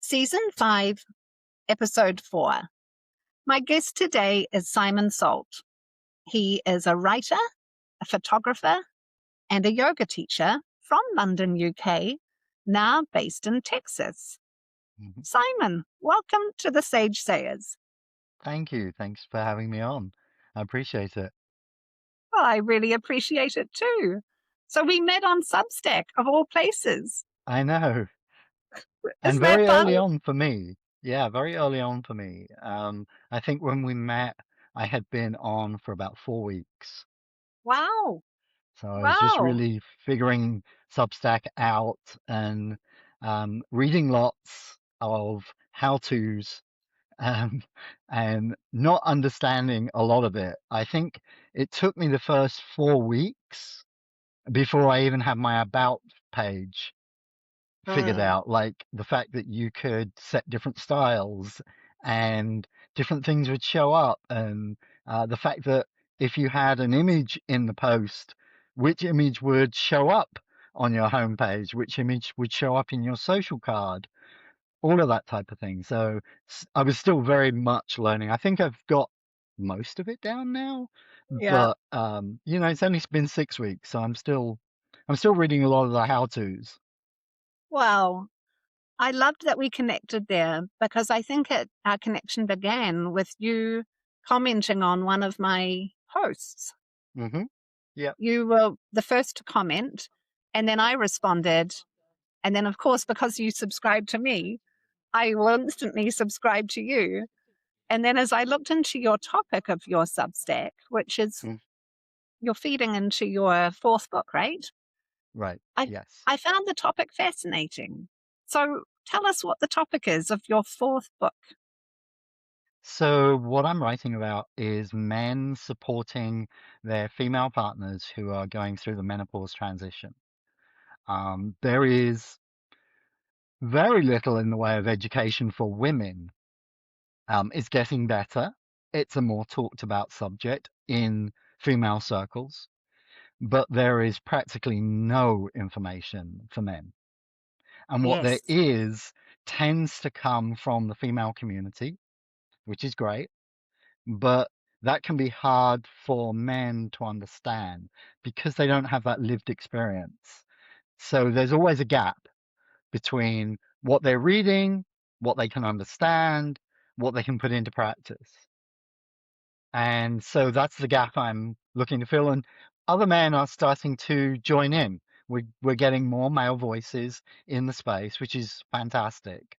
Season 5, Episode 4. My guest today is Simon Salt. He is a writer, a photographer, and a yoga teacher from London, UK, now based in Texas. Mhm. Simon, welcome to the Sage Sayers. Thank you. Thanks for having me on. I appreciate it. Well, I really appreciate it too. So we met on Substack, of all places. I know. And Isn't that very fun? early on for me. Yeah, very early on for me. I think when we met, I had been on for about 4 weeks. Wow. So I was just Wow. really figuring Substack out and reading lots of how-tos um, and not understanding a lot of it. I think it took me the first 4 weeks before I even had my about page figured Mm, out, like the fact that you could set different styles and different things would show up, and the fact that if you had an image in the post, which image would show up on your homepage, which image would show up in your social card, all of that type of thing. So I was still very much learning. I think I've got most of it down now, yeah. but it's only been 6 weeks, so I'm still reading a lot of the how-tos. Wow. I loved that we connected there because I think our connection began with you commenting on one of my posts. Mm-hmm. Yeah. You were the first to comment, and then I responded. And then, of course, because you subscribed to me, I will instantly subscribe to you. And then, as I looked into your topic of your Substack, which is Mm. you're feeding into your fourth book, right? Right. I, Yes. I found the topic fascinating. So tell us what the topic is of your fourth book. So what I'm writing about is men supporting their female partners who are going through the menopause transition. There is very little in the way of education for women. It's getting better. It's a more talked about subject in female circles, but there is practically no information for men. And what there Yes. is tends to come from the female community, which is great, but that can be hard for men to understand because they don't have that lived experience. So there's always a gap between what they're reading, what they can understand, what they can put into practice. And so that's the gap I'm looking to fill. And other men are starting to join in. We're getting more male voices in the space, which is fantastic.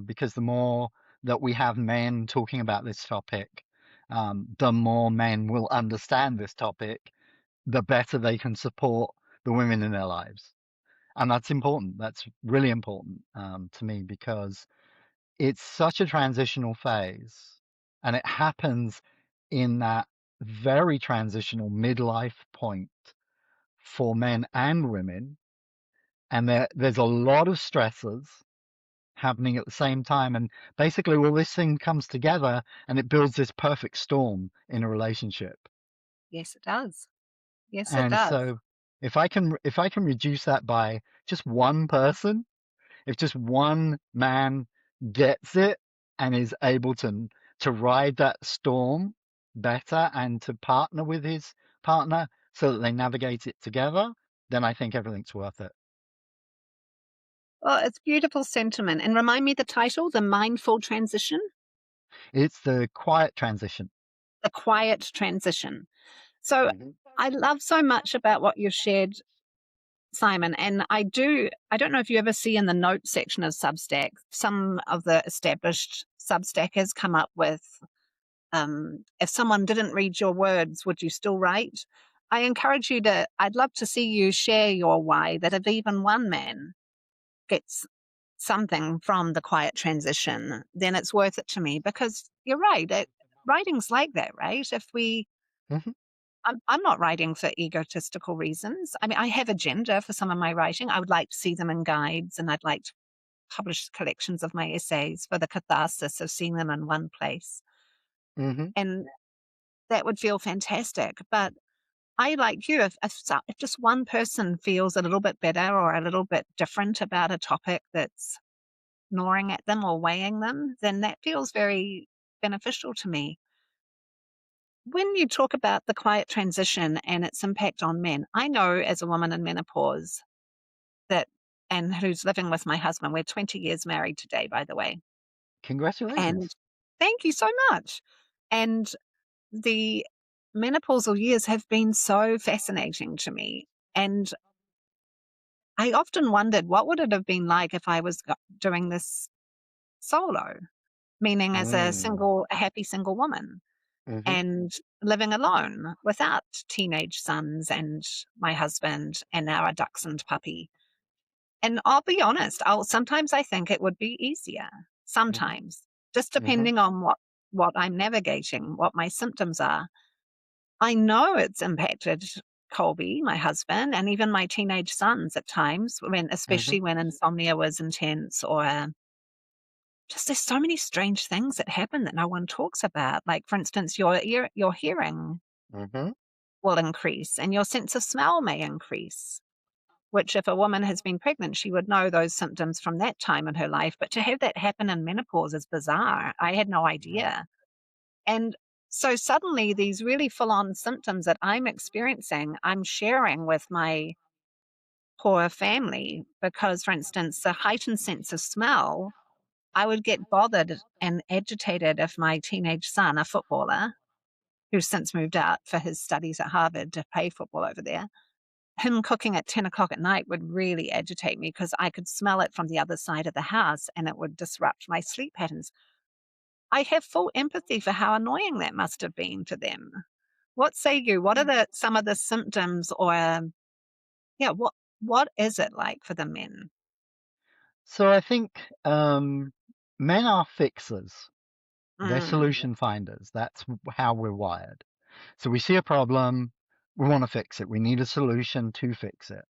Because the more that we have men talking about this topic, the more men will understand this topic, the better they can support the women in their lives. And that's important. That's really important to me because it's such a transitional phase and it happens in that very transitional midlife point for men and women, and there's a lot of stresses happening at the same time, and basically all this thing comes together and it builds this perfect storm in a relationship. Yes, it does. Yes, it And does. so if I can reduce that by just one person, if just one man gets it and is able to ride that storm better and to partner with his partner so that they navigate it together, then I think everything's worth it. Well, it's beautiful sentiment. And remind me the title, The Mindful Transition, It's the quiet transition. The Quiet Transition. So Hmm. I love so much about what you've shared, Simon. And I don't know if you ever see in the notes section of Substack, some of the established Substackers come up with, if someone didn't read your words, would you still write? I encourage you to, I'd love to see you share your why, that if even one man gets something from the quiet transition, then it's worth it to me because you're right. Writing's like that, right? If we, Hmm. I'm not writing for egotistical reasons. I mean, I have agenda for some of my writing. I would like to see them in guides, and I'd like to publish collections of my essays for the catharsis of seeing them in one place, Hmm. and that would feel fantastic. But I, like you, if just one person feels a little bit better or a little bit different about a topic that's gnawing at them or weighing them, then that feels very beneficial to me. When you talk about the quiet transition and its impact on men, I know as a woman in menopause that, and who's living with my husband, we're 20 years married today, by the way. And Congratulations. thank you so much. And the menopausal years have been so fascinating to me. And I often wondered what would it have been like if I was doing this solo, meaning as Mm. a happy single woman Mhm. and living alone without teenage sons and my husband and now a dachshund puppy. And I'll be honest, sometimes I think it would be easier. Mhm. Sometimes, just Mhm. depending on what I'm navigating, what my symptoms are. I know it's impacted Colby, my husband, and even my teenage sons at times Mhm. especially when insomnia was intense or just there's so many strange things that happen that no one talks about. Like, for instance, your hearing Mhm. will increase and your sense of smell may increase, which if a woman has been pregnant, she would know those symptoms from that time in her life. But to have that happen in menopause is bizarre. I had no Mhm. idea. And so suddenly these really full on symptoms that I'm experiencing, I'm sharing with my poor family because, for instance, a heightened sense of smell, I would get bothered and agitated if my teenage son, a footballer, who's since moved out for his studies at Harvard to play football over there, him cooking at 10 o'clock at night would really agitate me because I could smell it from the other side of the house and it would disrupt my sleep patterns. I have full empathy for how annoying that must have been for them. What say you? What are some of the symptoms or yeah, what is it like for the men? So I think men are fixers. They're Mm, solution finders. That's how we're wired. So we see a problem, we want to fix it. We need a solution to fix it.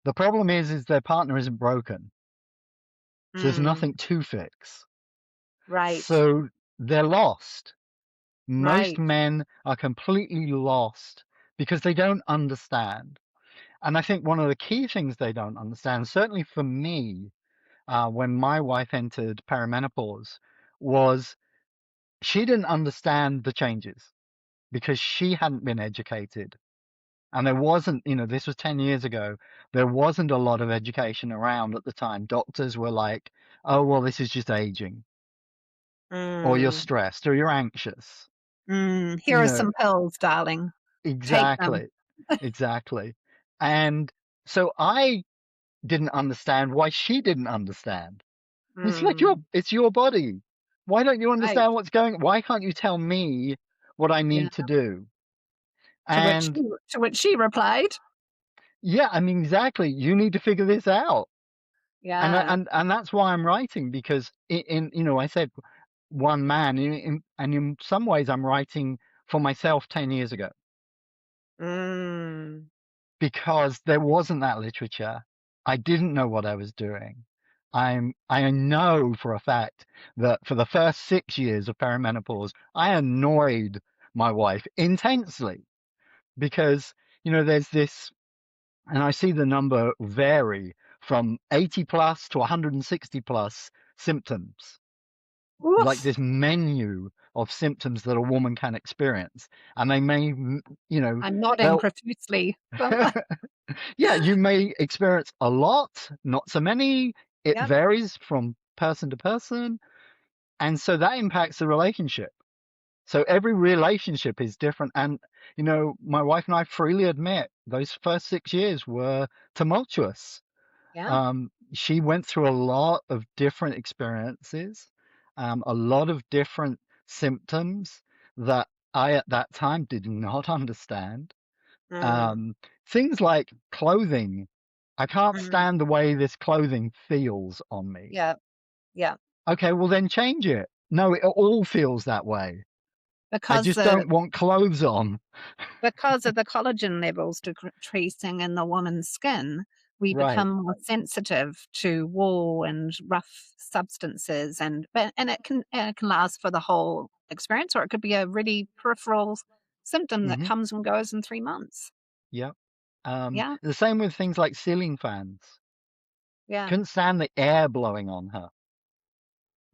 The problem is their partner isn't broken. So there's mm, nothing to fix. right, So they're lost. Most right. men are completely lost because they don't understand. And I think one of the key things they don't understand, certainly for me, when my wife entered perimenopause, was she didn't understand the changes because she hadn't been educated. And there wasn't, this was 10 years ago. There wasn't a lot of education around at the time. Doctors were like, oh, well, this is just aging, or you're Mm, stressed, or you're anxious. here You are know, some pills, darling. Take them. exactly, exactly. And so I didn't understand why she didn't understand. It's like Mm, it's your body. Why don't you right. understand why can't you tell me what I Yeah. need to do? To which And she replied, yeah, I mean, exactly. You need to figure this out. yeah. And that's why I'm writing because I said one man and in some ways I'm writing for myself 10 years ago Mm, because there wasn't that literature. I didn't know what I was doing. I know for a fact that for the first 6 years of perimenopause, I annoyed my wife intensely because, there's this, and I see the number vary from 80 plus to 160 plus symptoms, like oof. this menu of symptoms that a woman can experience. And they may, I'm nodding they'll, profusely. yeah, you may experience a lot, not so many. It Yep. varies from person to person. And so that impacts the relationship. So every relationship is different. And, my wife and I freely admit those first 6 years were tumultuous. Yeah. She went through a lot of different experiences, a lot of different symptoms that I at that time did not understand. Mm, Um, Things like clothing. I can't mm, stand the way this clothing feels on me. yeah, yeah. Okay, well then change it. No, it all feels that way. I Because just the don't want clothes on. because of the collagen levels decreasing in the woman's skin, we Right. become more sensitive to wool and rough substances, and it can last for the whole experience, or it could be a really peripheral symptom that Hmm. comes and goes in 3 months. Yep. Yeah, The same with things like ceiling fans. yeah. Couldn't stand the air blowing on her.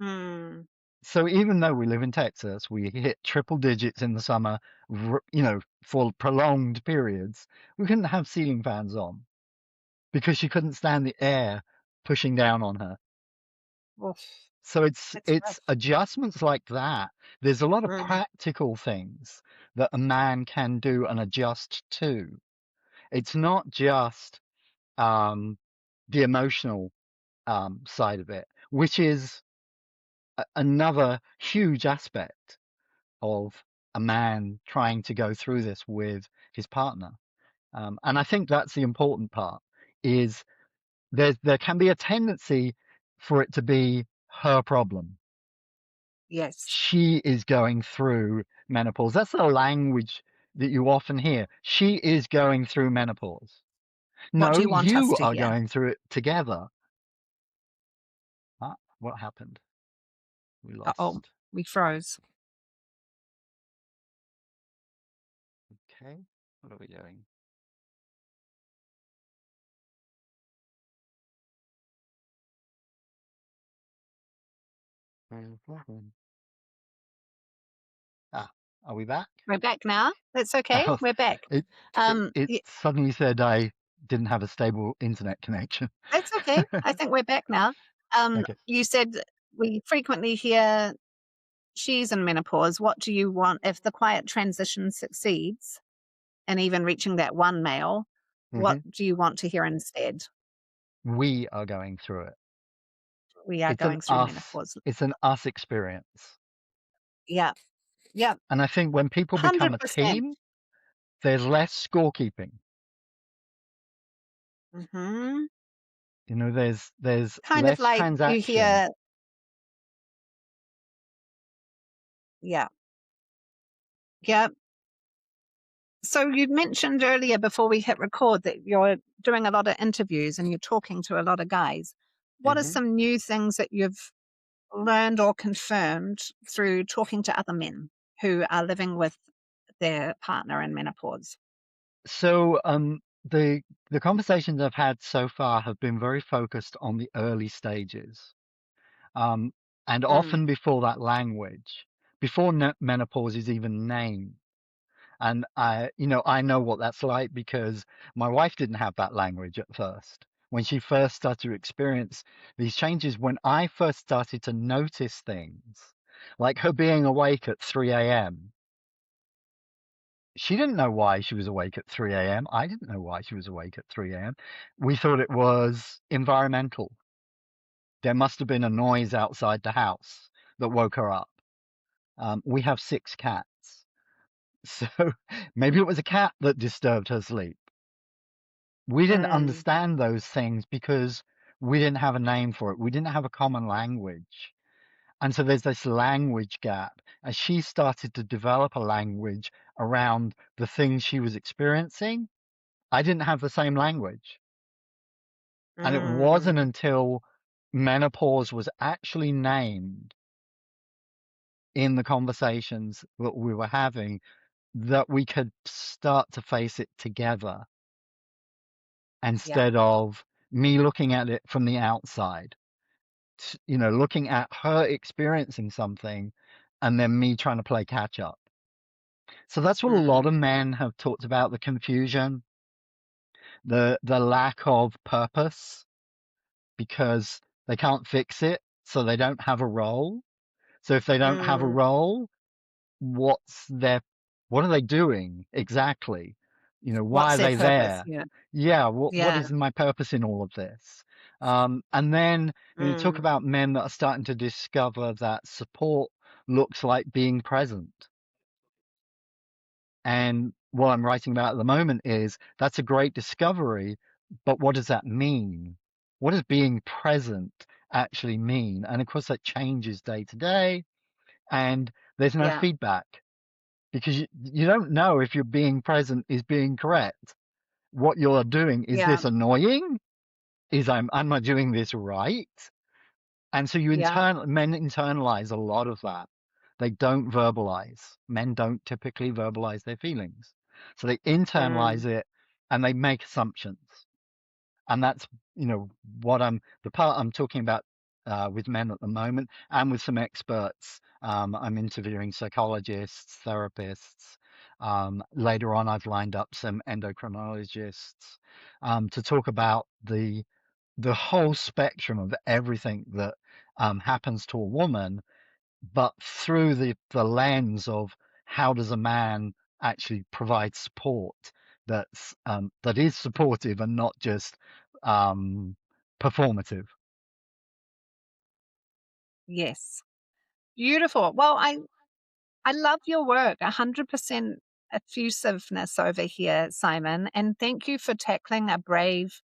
Mm. So even though we live in Texas, we hit triple digits in the summer, for prolonged periods. We couldn't have ceiling fans on because she couldn't stand the air pushing down on her. Oof. So it's That's it's rough. adjustments like that. There's a lot of Mm. practical things that a man can do and adjust to. It's not just um, the emotional side of it, which is another huge aspect of a man trying to go through this with his partner. And I think that's the important part is there can be a tendency for it to be her problem. Yes. She is going through menopause. That's the language that you often hear. She is going through menopause. What do No, you want us you to are hear? going through it together. Ah, what happened? We Uh-oh, lost. we froze. Okay. What are we doing? Ah, are we back? We're back now. That's okay. Oh, We're back. it, it Y suddenly said I didn't have a stable internet connection. That's okay. I think we're back now. Okay. You said we frequently hear she's in menopause. What do you want if the quiet transition succeeds and even reaching that one male, what Hmm. do you want to hear instead? We are going through it. We are It's an going through us. menopause. It's an us experience. Yeah. Yeah. And I think when people become a 100%. team, there's less scorekeeping. Mhm. There's Kind of less like you transaction. hear, yeah. Yeah. So you mentioned earlier before we hit record that you're doing a lot of interviews and you're talking to a lot of guys. What are Hmm. some new things that you've learned or confirmed through talking to other men who are living with their partner in menopause? So the conversations I've had so far have been very focused on the early stages, um, and Mm, often before that language, before menopause is even named. And I know what that's like because my wife didn't have that language at first. When she first started to experience these changes, when I first started to notice things, like her being awake at 3 a.m., she didn't know why she was awake at 3 a.m. I didn't know why she was awake at 3 a.m. We thought it was environmental. There must have been a noise outside the house that woke her up. We have 6 cats. So maybe it was a cat that disturbed her sleep. We didn't mm, understand those things because we didn't have a name for it. We didn't have a common language. And so there's this language gap. As she started to develop a language around the things she was experiencing, I didn't have the same language. And it wasn't mm, until menopause was actually named in the conversations that we were having that we could start to face it together yeah. instead of me looking at it from the outside, looking at her experiencing something and then me trying to play catch up. So that's what a lot of Mm, men have talked about, the confusion, the lack of purpose because they can't fix it, so they don't have a role. So if they don't have a mm, role, what's their what are they doing exactly? Why what's are their they purpose? there? Yeah. Yeah, what Yeah. is my purpose in all of this? And then you talk Mm, about men that are starting to discover that support looks like being present. And what I'm writing about at the moment is that's a great discovery, but what does that mean? What does being present actually mean? And of course, that changes day to day, and there's no yeah. feedback because you don't know if you're being present is being correct. What you're doing, is Yeah. this annoying? Am I doing this right? And so Yeah. men internalize a lot of that. They don't verbalize. Men don't typically verbalize their feelings. So they Mm, internalize it and they make assumptions. And that's, the part I'm talking about with men at the moment and with some experts. I'm interviewing psychologists, therapists. Later on, I've lined up some endocrinologists to talk about the whole spectrum of everything that happens to a woman, but through the lens of how does a man actually provide support that is supportive and not just um, performative. Yes. Beautiful. Well, I love your work. 100% effusiveness over here, Simon. And thank you for tackling a brave,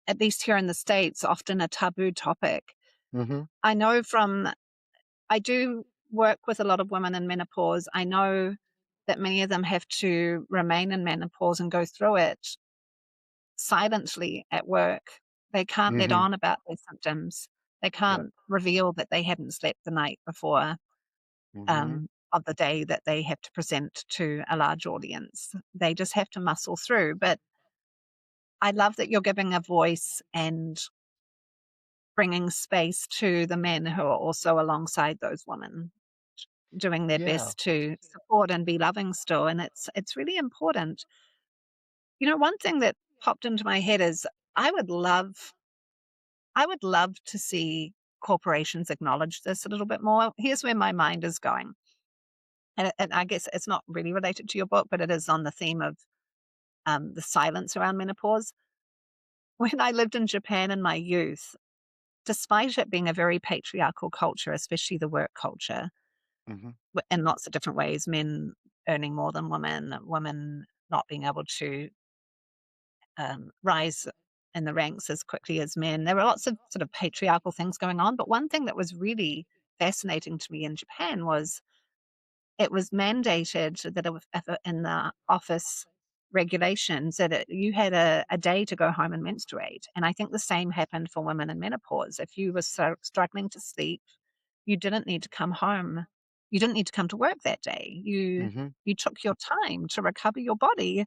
at least here in the States, often a taboo topic. Hmm. I know from, I do work with a lot of women in menopause. I know that many of them have to remain in menopause and go through it silently at work. They can't let Hmm. on about their symptoms. They Yeah. can't reveal that they hadn't slept the night before, Hmm. of the day that they have to present to a large audience. They just have to muscle through. But I love that you're giving a voice and bringing space to the men who are also alongside those women, doing their Yeah. best to support and be loving still. And it's really important. You know, one thing that popped into my head is I would love I would love to see corporations acknowledge this a little bit more. Here's where my mind is going. And I guess it's not really related to your book, but it is on the theme of the silence around menopause. When I lived in Japan in my youth, despite it being a very patriarchal culture, especially the work culture, Hmm. in lots of different ways, men earning more than women, women not being able to rise in the ranks as quickly as men. There were lots of sort of patriarchal things going on. But one thing that was really fascinating to me in Japan was it was mandated that if in the office regulations that you had a day to go home and menstruate. And I think the same happened for women in menopause. If you were struggling to sleep, you didn't need to come home. You didn't need to come to work that day. Hmm. You took your time to recover your body,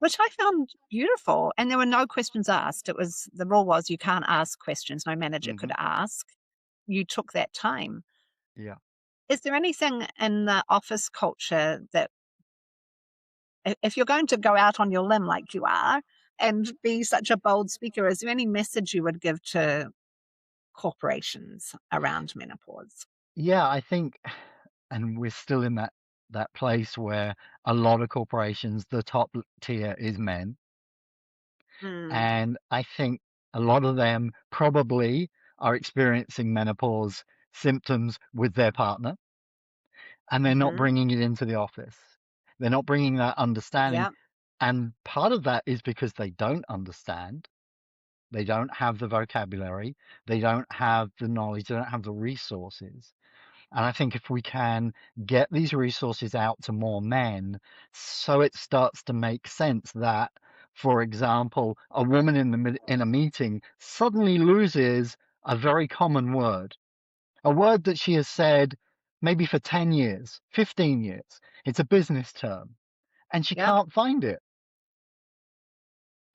which I found beautiful. And there were no questions asked. It was the rule was you can't ask questions. No manager could Hmm. ask. You took that time. Yeah. Is there anything in the office culture that if you're going to go out on your limb like you are and be such a bold speaker, is there any message you would give to corporations around menopause? Yeah, I think, and we're still in that place where a lot of corporations, the top tier is men. Mm, And I think a lot of them probably are experiencing menopause symptoms with their partner, and they're not hmm. bringing it into the office. They're not bringing that understanding. Yeah, And part of that is because they don't understand. They don't have the vocabulary. They don't have the knowledge. They don't have the resources. And I think if we can get these resources out to more men, so it starts to make sense that, for example, a woman in a meeting suddenly loses a very common word, a word that she has said maybe for 10 years, 15 years. It's a business term, and she yeah, can't find it.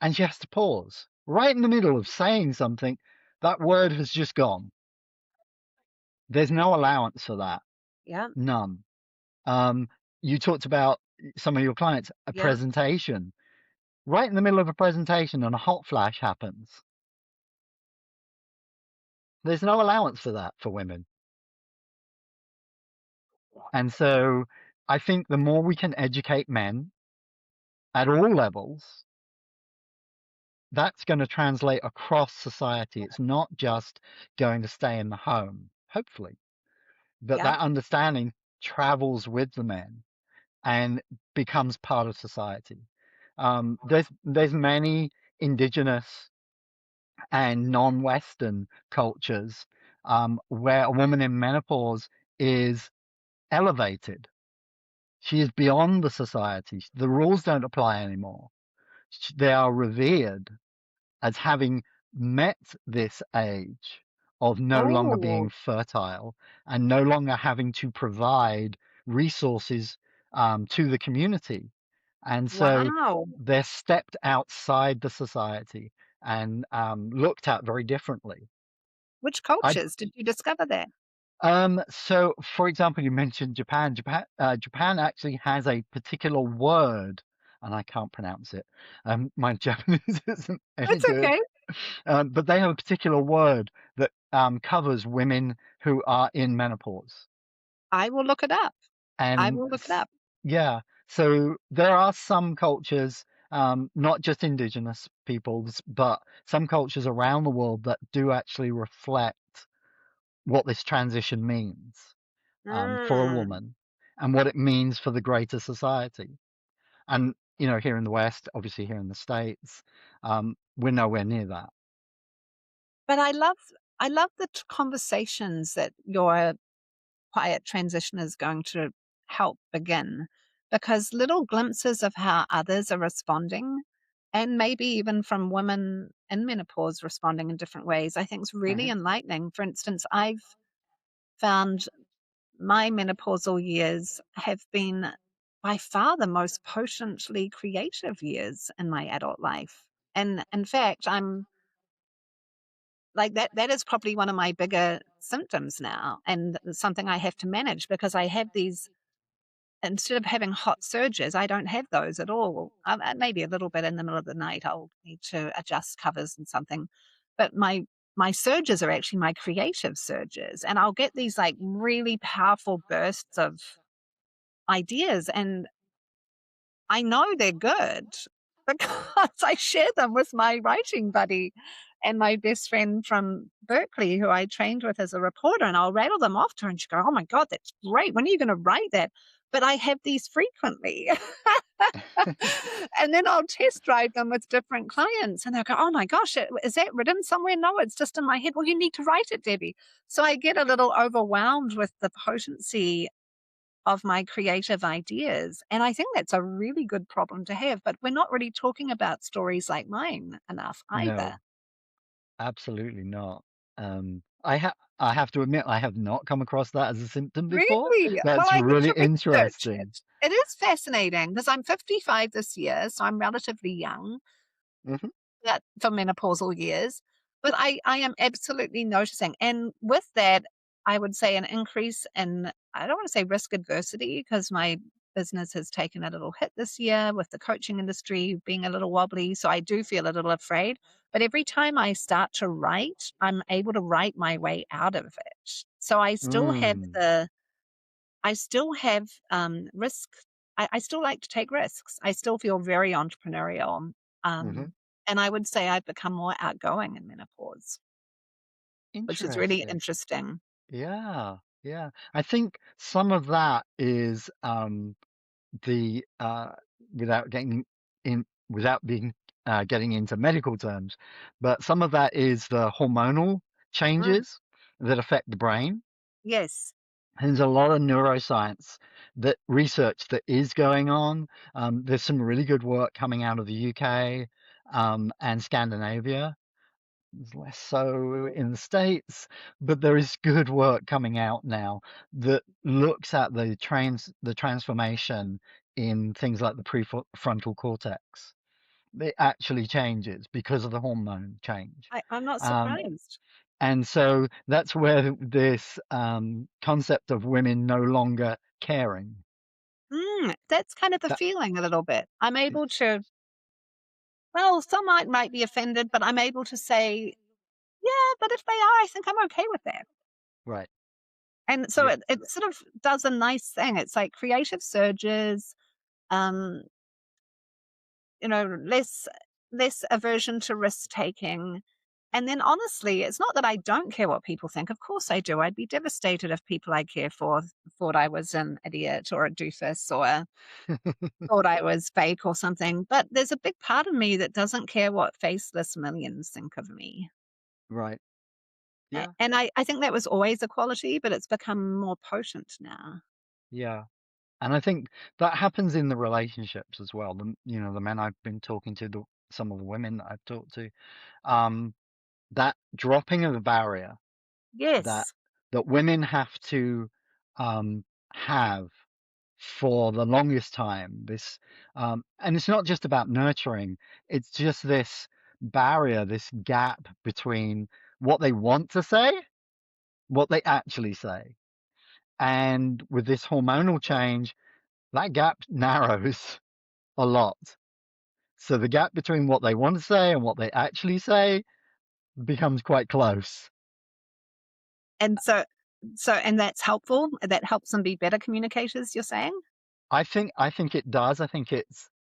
And she has to pause right in the middle of saying something. That word has just gone. There's no allowance for that. yeah, None. Um, you talked about some of your clients, a yeah, presentation. Right in the middle of a presentation and a hot flash happens. There's no allowance for that for women. And so I think the more we can educate men at all levels, that's going to translate across society. It's not just going to stay in the home, hopefully, but yeah. that understanding travels with the men and becomes part of society. There's many indigenous and non-Western cultures where a woman in menopause is elevated. She is beyond the society. The rules don't apply anymore. They are revered as having met this age of no longer being Oh, fertile and no longer having to provide resources to the community. And so wow. they're stepped outside the society and looked at very differently. Which I cultures did you discover that? so for example, you mentioned Japan. Japan actually has a particular word, and I can't pronounce it. My Japanese isn't any That's good. okay. But they have a particular word that covers women who are in menopause. I will look it up. I And will look it up. yeah, so there are some cultures, not just indigenous peoples, but some cultures around the world that do actually reflect what this transition means for a Mm. woman and what it means for the greater society. And, you know, here in the West, obviously here in the States, we're nowhere near that. But I love the conversations that your quiet transition is going to help begin, because little glimpses of how others are responding, and maybe even from women in menopause responding in different ways, I think is really Hmm. enlightening. For instance, I've found my menopausal years have been by far the most potently creative years in my adult life. And in fact, I'm like that is probably one of my bigger symptoms now, and something I have to manage, because I have these, instead of having hot surges, I don't have those at all. Maybe a little bit in the middle of the night, I'll need to adjust covers and something, but my surges are actually my creative surges, and I'll get these like really powerful bursts of ideas, and I know they're good because I share them with my writing buddy and my best friend from Berkeley, who I trained with as a reporter. And I'll rattle them off to her, and she'll go, "Oh my God, that's great. When are you going to write that?" But I have these frequently. And then I'll test drive them with different clients, and they'll go, "Oh my gosh, is that written somewhere?" "No, it's just in my head." "Well, you need to write it, Debbie." So I get a little overwhelmed with the potency of my creative ideas. And I think that's a really good problem to have, but we're not really talking about stories like mine enough either. No. Absolutely not. I have to admit I have not come across that as a symptom before. Really? Well, That's I need really to research interesting. it. It is fascinating because I'm 55 this year, so I'm relatively young. Hmm. That for menopausal years, but I am absolutely noticing, and with that, I would say an increase in, I don't wanna say risk adversity, because my business has taken a little hit this year with the coaching industry being a little wobbly, so I do feel a little afraid, but every time I start to write, I'm able to write my way out of it. So Mm. I still have, risk. I still like to take risks. I still feel very entrepreneurial, Hmm. and I would say I've become more outgoing in menopause, which is really Interesting. interesting. Yeah, yeah. I think some of that is the without getting without being getting into medical terms, but some of that is the hormonal Mm, changes that affect the brain. yes, There's a lot of neuroscience that research that is going on. There's some really good work coming out of the UK and Scandinavia. There's less so in the States, but there is good work coming out now that looks at the transformation in things like the prefrontal cortex. It actually changes because of the hormone change. I'm not Um, surprised. and so that's where this concept of women no longer caring. That's kind of the That feeling a little bit. I'm able to, well, some might be offended, but I'm able to say, "Yeah, but if they are, I think I'm okay with that." right? And so Yeah, it sort of does a nice thing. It's like creative surges, um, less aversion to risk taking. And then honestly, it's not that I don't care what people think. Of course I do. I'd be devastated if people I care for thought I was an idiot or a doofus or thought I was fake or something. But there's a big part of me that doesn't care what faceless millions think of me. right. Yeah, And I think that was always a quality, but it's become more potent now. yeah. And I think that happens in the relationships as well. The men I've been talking to, some of the women that I've talked to, um, that dropping of the barrier that Yes. women have to have for the longest time. And it's not just about nurturing; it's just this barrier, this gap between what they want to say, what they actually say. And with this hormonal change, that gap narrows a lot. So the gap between what they want to say and what they actually say becomes quite close. And and that's helpful? That helps them be better communicators, you're saying? I think it does. I think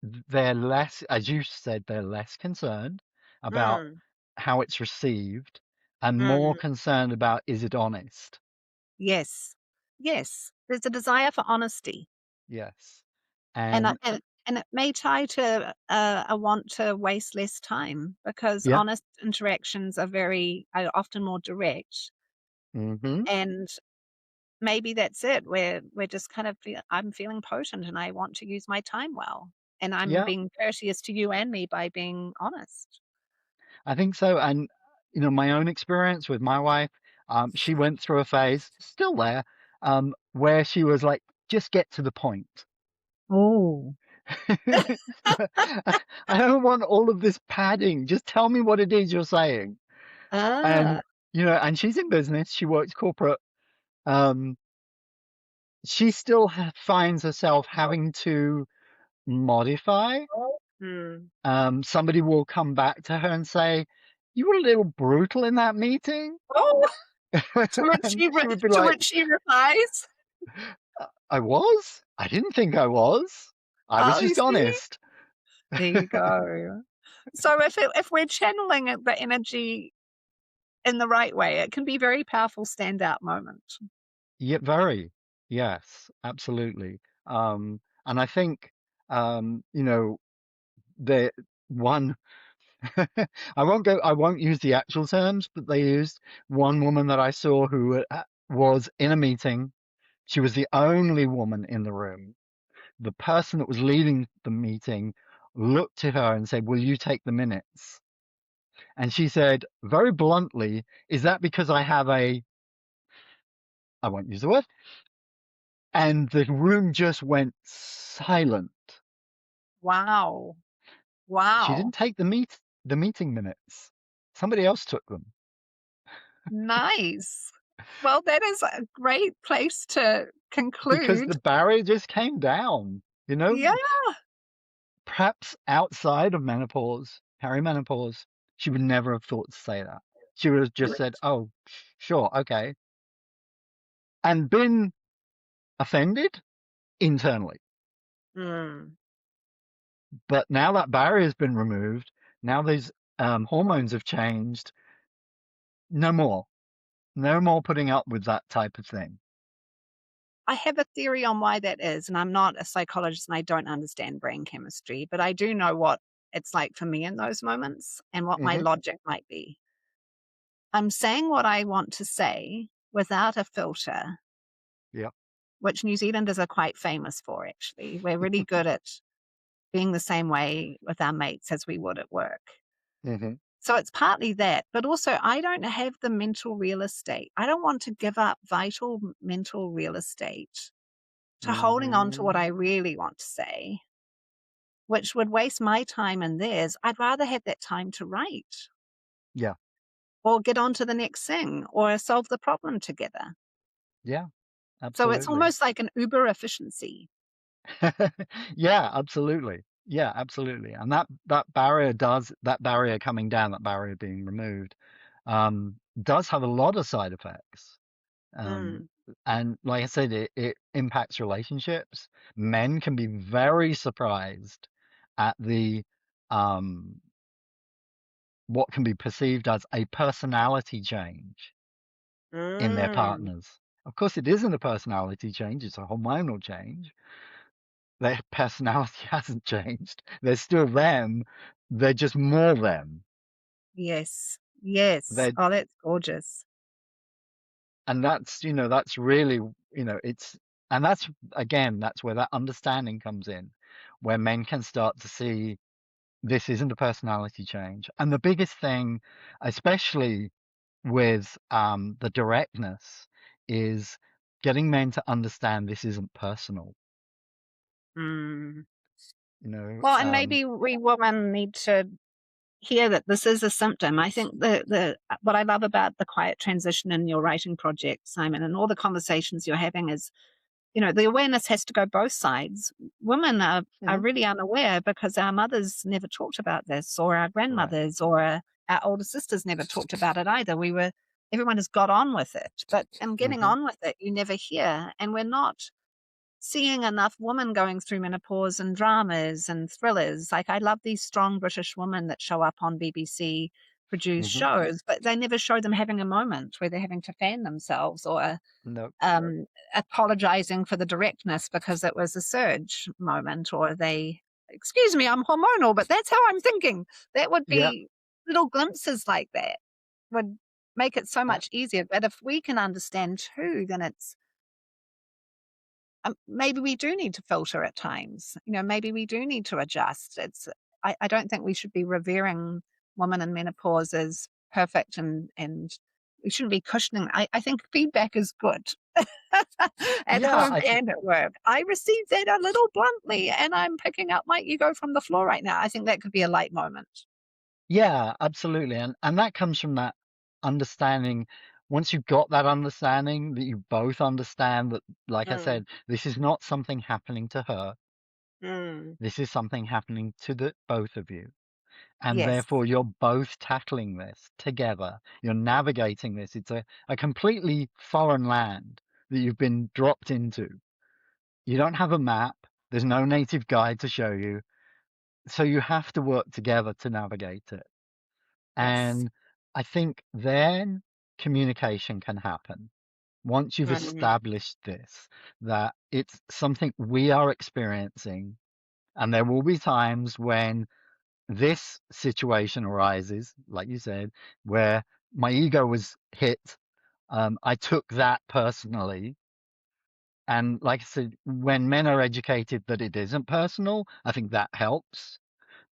they're less, as you said, they're less concerned about Mm, how it's received and more mm, concerned about is it honest? yes. Yes, there's a desire for honesty, Yes. and And it may tie to a want to waste less time because yeah. honest interactions are often more direct, Hmm. and maybe that's it. We're just kind of I'm feeling potent and I want to use my time well, and I'm Yeah, being courteous to you and me by being honest. I think so. And my own experience with my wife, she went through a phase, still there, where she was like, just get to the point. Oh. I don't want all of this padding. Just tell me what it is you're saying. And Ah. and she's in business. She works corporate. Um, she still finds herself having to modify. Mm. Somebody will come back to her and say, "You were a little brutal in that meeting," Oh, and she would be to like, which she replies, "I was. I didn't think I was. I was "Oh, you just see? honest." There you go." So if we're channeling the energy in the right way, it can be very powerful standout moment. Yeah, very. Yes, absolutely. And I think, the one, I won't use the actual terms, but they used one woman that I saw who was in a meeting. She was the only woman in the room. The person that was leading the meeting looked at her and said, "Will you take the minutes?" And she said very bluntly, "Is that because I have I won't use the word." And the room just went silent. Wow. She Wow. didn't take the meeting minutes. Somebody else took them Nice. Well, that is a great place to because the conclude. barrier just came down. Yeah. Perhaps outside of menopause, perimenopause, she would never have thought to say that. She would have just said, "Oh, sure, okay," and been offended internally. Mm. But now that barrier has been removed, now these hormones have changed. No more. No more putting up with that type of thing. I have a theory on why that is, and I'm not a psychologist and I don't understand brain chemistry, but I do know what it's like for me in those moments and what my Hmm. logic might be. I'm saying what I want to say without a filter, Yeah. which New Zealanders are quite famous for, actually. We're really good at being the same way with our mates as we would at work. Hmm. So it's partly that, but also I don't have the mental real estate. I don't want to give up vital mental real estate to holding on to what Hmm. I really want to say, which would waste my time and theirs. I'd rather have that time to write Yeah. or get on to the next thing or solve the problem together. Yeah. So it's Absolutely. almost like an Uber efficiency. Yeah. Absolutely. Yeah. Absolutely. And that barrier coming down, that barrier being removed, does have a lot of side effects. Um, Mm, and like I said, it impacts relationships. Men can be very surprised at the um, what can be perceived as a personality change in their mm, partners. Of course, it isn't a personality change, it's a hormonal change. Their personality hasn't changed. They're still them, they're just more them. yes, yes. They're, Oh, that's gorgeous. and that's really, it's, and that's, again, that's where that understanding comes in, where men can start to see this isn't a personality change. And the biggest thing, especially with the directness, is getting men to understand this isn't personal. Mm. You know, Well, and maybe we women need to hear that this is a symptom. I think the what I love about the quiet transition in your writing project, Simon, and all the conversations you're having is, the awareness has to go both sides. Women are Hmm. really unaware because our mothers never talked about this, or our Right. grandmothers, or our older sisters never talked about it either. Everyone has got on with it, but in getting Hmm. on with it, you never hear, and we're not seeing enough women going through menopause and dramas and thrillers. Like, I love these strong British women that show up on BBC produced Hmm. shows, but they never show them having a moment where they're having to fan themselves, or No. um, apologizing for the directness because it was a surge moment, or excuse me, I'm hormonal, but that's how I'm thinking. That would Yeah. be little glimpses like that would make it so Uh, much easier. But if we can understand too, then maybe we do need to filter at times. Maybe we do need to adjust. I don't think we should be revering women in menopause as perfect, and we shouldn't be cushioning. I think feedback is good at yeah. home and at work. I received that a little bluntly, and I'm picking up my ego from the floor right now. I think that could be a light moment. Yeah, absolutely. And that comes from that understanding. Once you've got that understanding that you both understand that, like I Mm, said, this is not something happening to her. mm, This is something happening to the both of you. And yes. therefore you're both tackling this together. You're navigating this. It's a completely foreign land that you've been dropped into. You don't have a map. There's no native guide to show you. So you have to work together to navigate it. Yes. And I think then communication can happen. Once you've Mm, established this, that it's something we are experiencing, and there will be times when this situation arises, like you said, where my ego was hit. I took that personally. And like I said, when men are educated that it isn't personal, I think that helps.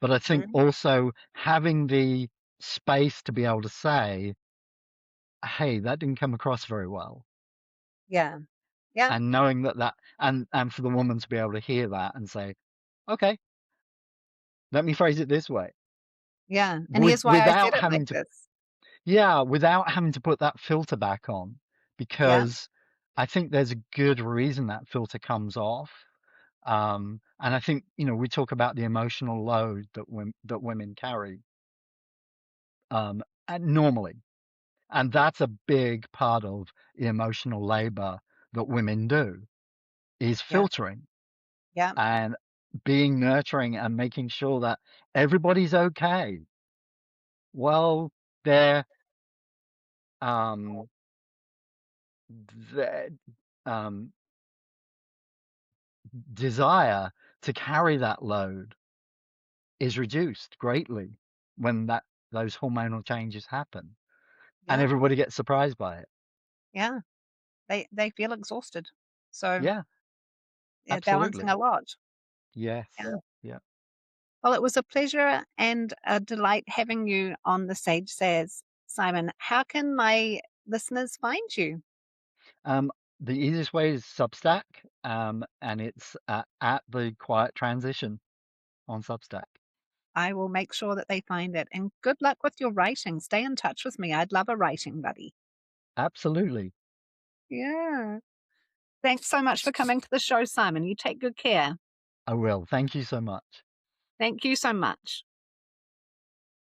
But I think mm, also having the space to be able to say, hey, that didn't come across very well. yeah. Yeah. And knowing and for the woman to be able to hear that and say, okay, let me phrase it this way, Yeah. And here's why I said without it like having to, this. yeah, without having to put that filter back on, Yeah. because I think there's a good reason that filter comes off. And I think, we talk about the emotional load that women carry, and normally. And that's a big part of the emotional labor that women do is Yeah. filtering Yeah. and being nurturing and making sure that everybody's okay. Well, their um their um desire to carry that load is reduced greatly when those hormonal changes happen, and Yeah. everybody gets surprised by it. Yeah. They feel exhausted. So, Yeah, yeah, balancing absolutely. a lot. Yes. Yeah. Yeah. Well, it was a pleasure and a delight having you on the Sage Says, Simon. How can my listeners find you? Um, the easiest way is Substack, and it's at the Quiet Transition on Substack. I will make sure that they find it. And good luck with your writing. Stay in touch with me. I'd love a writing buddy. Absolutely. Yeah. Thanks so much for coming to the show, Simon. You take good care. I will. Thank you so much. Thank you so much.